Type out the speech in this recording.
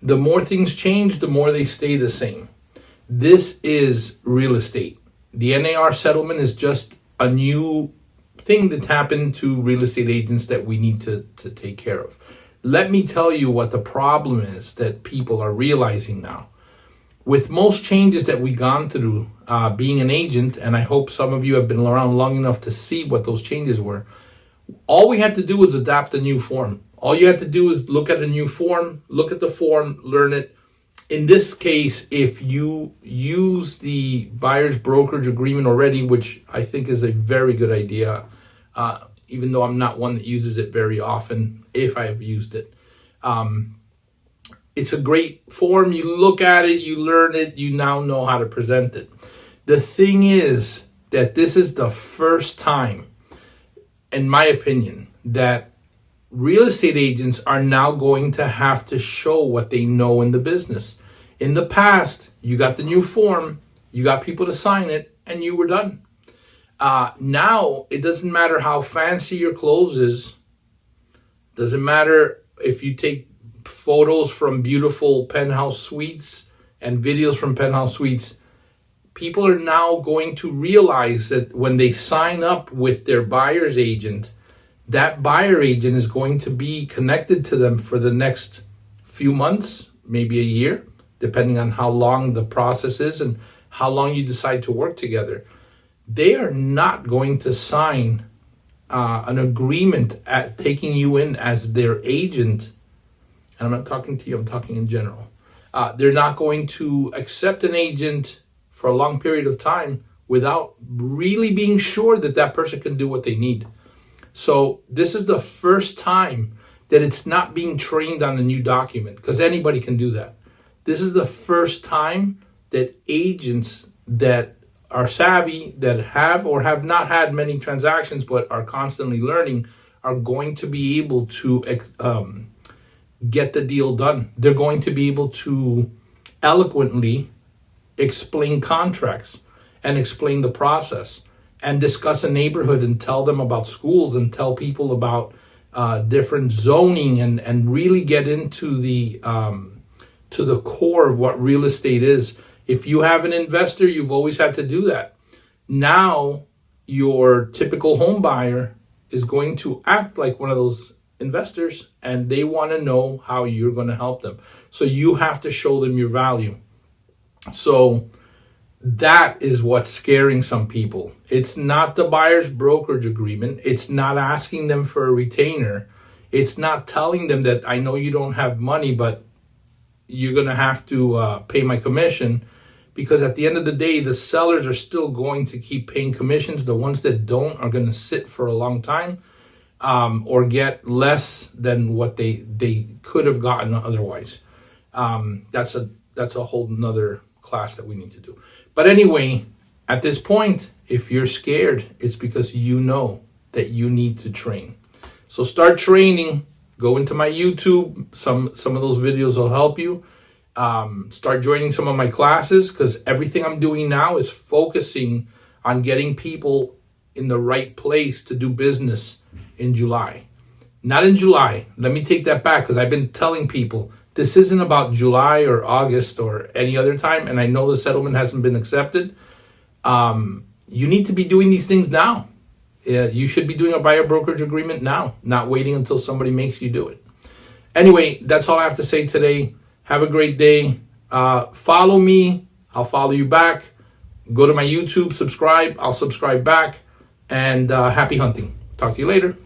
the more things change, the more they stay the same. This is real estate. The NAR settlement is just a new thing that's happened to real estate agents that we need to take care of. Let me tell you what the problem is that people are realizing now. With most changes that we've gone through being an agent, and I hope some of you have been around long enough to see what those changes were, all we had to do was adapt a new form. All you had to do is look at a new form, look at the form, learn it. In this case, if you use the buyer's brokerage agreement already, which I think is a very good idea, even though I'm not one that uses it very often, if I've used it. It's a great form. You look at it, you learn it, you now know how to present it. The thing is that this is the first time, in my opinion, that real estate agents are now going to have to show what they know in the business. In the past, you got the new form, you got people to sign it, and you were done. Now, it doesn't matter how fancy your clothes is. Doesn't matter if you take photos from beautiful penthouse suites and videos from penthouse suites. People are now going to realize that when they sign up with their buyer's agent, that buyer agent is going to be connected to them for the next few months, maybe a year, depending on how long the process is and how long you decide to work together. They are not going to sign an agreement at taking you in as their agent. And I'm not talking to you, I'm talking in general. They're not going to accept an agent for a long period of time without really being sure that that person can do what they need. So this is the first time that it's not being trained on a new document, because anybody can do that. This is the first time that agents that are savvy, that have or have not had many transactions but are constantly learning, are going to be able to get the deal done. They're going to be able to eloquently explain contracts and explain the process and discuss a neighborhood and tell them about schools and tell people about different zoning and really get into the to the core of what real estate is. If you have an investor, you've always had to do that. Now, your typical home buyer is going to act like one of those investors, and they want to know how you're going to help them. So you have to show them your value. So that is what's scaring some people. It's not the buyer's brokerage agreement. It's not asking them for a retainer. It's not telling them that I know you don't have money, but you're going to have to pay my commission. Because at the end of the day, the sellers are still going to keep paying commissions. The ones that don't are going to sit for a long time or get less than what they could have gotten otherwise. That's a whole nother class that we need to do. But anyway, at this point, if you're scared, it's because you know that you need to train. So start training. Go into my YouTube. Some of those videos will help you. Start joining some of my classes, because everything I'm doing now is focusing on getting people in the right place to do business in July. Not in July. Let me take that back, because I've been telling people this isn't about July or August or any other time, and I know the settlement hasn't been accepted. You need to be doing these things now. You should be doing a buyer brokerage agreement now, not waiting until somebody makes you do it. Anyway, that's all I have to say today. Have a great day. Follow me. I'll follow you back. Go to my YouTube, subscribe. I'll subscribe back. And happy hunting. Talk to you later.